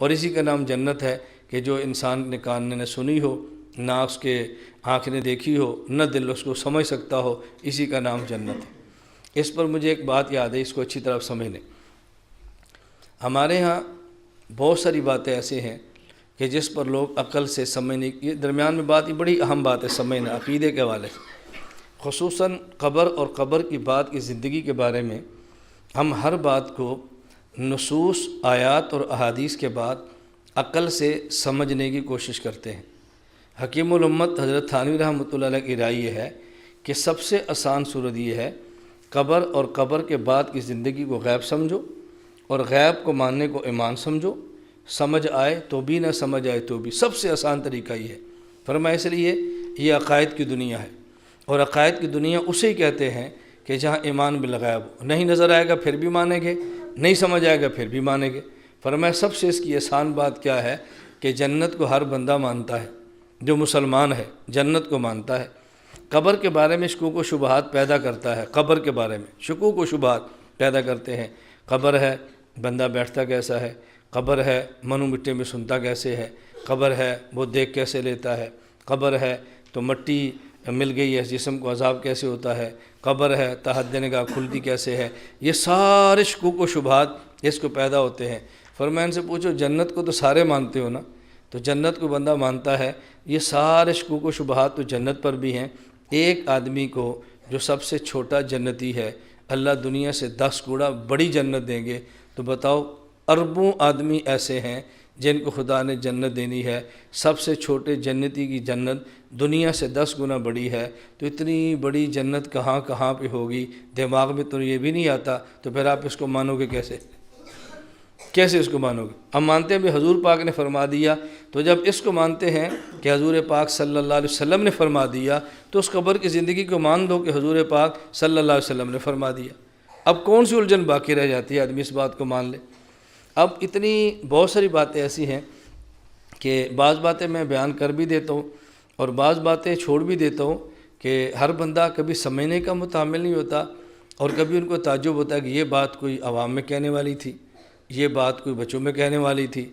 اور اسی کا نام جنت ہے کہ جو انسان نے کان نے نہ سنی ہو، نہ اس کے آنکھ نے دیکھی ہو، نہ دل اس کو سمجھ سکتا ہو، اسی کا نام جنت ہے۔ اس پر مجھے ایک بات یاد ہے، اس کو اچھی طرح سمجھ لیں۔ ہمارے ہاں بہت ساری باتیں ایسے ہیں کہ جس پر لوگ عقل سے سمجھنے کی درمیان میں بات، یہ بڑی اہم بات ہے سمجھنا عقیدے کے حوالے سے، خصوصاً قبر اور قبر کی بات کی زندگی کے بارے میں ہم ہر بات کو نصوص، آیات اور احادیث کے بعد عقل سے سمجھنے کی کوشش کرتے ہیں۔ حکیم الامت حضرت تھانوی رحمۃ اللہ علیہ کی رائے یہ ہے کہ سب سے آسان صورت یہ ہے، قبر اور قبر کے بعد کی زندگی کو غیب سمجھو اور غیب کو ماننے کو ایمان سمجھو، سمجھ آئے تو بھی نہ سمجھ آئے تو بھی، سب سے آسان طریقہ یہ ہے۔ فرمایا اس لیے یہ عقائد کی دنیا ہے، اور عقائد کی دنیا اسے ہی کہتے ہیں کہ جہاں ایمان بالغیب ہو، نہیں نظر آئے گا پھر بھی مانیں گے، نہیں سمجھ آئے گا پھر بھی مانیں گے۔ فرمایا سب سے اس کی آسان بات کیا ہے کہ جنت کو ہر بندہ مانتا ہے، جو مسلمان ہے جنت کو مانتا ہے۔ قبر کے بارے میں شکوک و شبہات پیدا کرتا ہے، قبر کے بارے میں شکوک و شبہات پیدا کرتے ہیں۔ قبر ہے، بندہ بیٹھتا کیسا ہے؟ قبر ہے، منو مٹی میں سنتا کیسے ہے؟ قبر ہے، وہ دیکھ کیسے لیتا ہے؟ قبر ہے تو مٹی مل گئی ہے جسم کو عذاب کیسے ہوتا ہے؟ قبر ہے، تحت نگاہ کھلتی کیسے ہے؟ یہ سارے شکوک و شبہات اس کو پیدا ہوتے ہیں۔ فرمان سے پوچھو جنت کو تو سارے مانتے ہو نا؟ تو جنت کو بندہ مانتا ہے، یہ سارے شکوک و شبہات تو جنت پر بھی ہیں۔ ایک آدمی کو جو سب سے چھوٹا جنتی ہے، اللہ دنیا سے 10 گنا بڑی جنت دیں گے، تو بتاؤ اربوں آدمی ایسے ہیں جن کو خدا نے جنت دینی ہے، سب سے چھوٹے جنتی کی جنت دنیا سے 10 گنا بڑی ہے، تو اتنی بڑی جنت کہاں کہاں پہ ہوگی؟ دماغ میں تو یہ بھی نہیں آتا، تو پھر آپ اس کو مانو گے کیسے اس کو مانو گے؟ ہم مانتے ہیں بھی حضور پاک نے فرما دیا، تو جب اس کو مانتے ہیں کہ حضور پاک صلی اللہ علیہ وسلم نے فرما دیا، تو اس قبر کی زندگی کو مان دو کہ حضور پاک صلی اللہ علیہ وسلم نے فرما دیا۔ اب کون سی الجھن باقی رہ جاتی ہے؟ آدمی اس بات کو مان لے۔ اب اتنی بہت ساری باتیں ایسی ہیں کہ بعض باتیں میں بیان کر بھی دیتا ہوں اور بعض باتیں چھوڑ بھی دیتا ہوں کہ ہر بندہ کبھی سمجھنے کا متحمل نہیں ہوتا، اور کبھی ان کو تعجب ہوتا ہے کہ یہ بات کوئی عوام میں کہنے والی تھی، یہ بات کوئی بچوں میں کہنے والی تھی،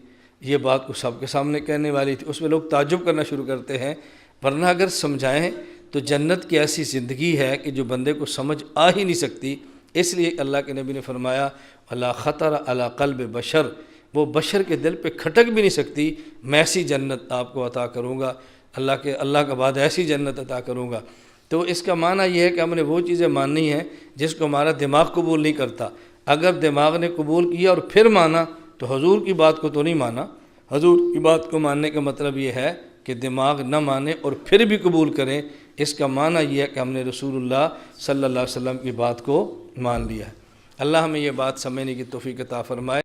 یہ بات کو سب کے سامنے کہنے والی تھی، اس میں لوگ تعجب کرنا شروع کرتے ہیں۔ ورنہ اگر سمجھائیں تو جنت کی ایسی زندگی ہے کہ جو بندے کو سمجھ آ ہی نہیں سکتی۔ اس لیے اللہ کے نبی نے فرمایا اللہ خطر علی قلب بشر، وہ بشر کے دل پہ کھٹک بھی نہیں سکتی، میں ایسی جنت آپ کو عطا کروں گا، اللہ کا بعد ایسی جنت عطا کروں گا۔ تو اس کا معنی یہ ہے کہ ہم نے وہ چیزیں ماننی ہیں جس کو ہمارا دماغ قبول نہیں کرتا۔ اگر دماغ نے قبول کیا اور پھر مانا تو حضور کی بات کو تو نہیں مانا۔ حضور کی بات کو ماننے کا مطلب یہ ہے کہ دماغ نہ مانے اور پھر بھی قبول کریں، اس کا معنی یہ ہے کہ ہم نے رسول اللہ صلی اللہ علیہ وسلم کی بات کو مان لیا ہے۔ اللہ ہمیں یہ بات سمجھنے کی توفیق عطا فرمائے۔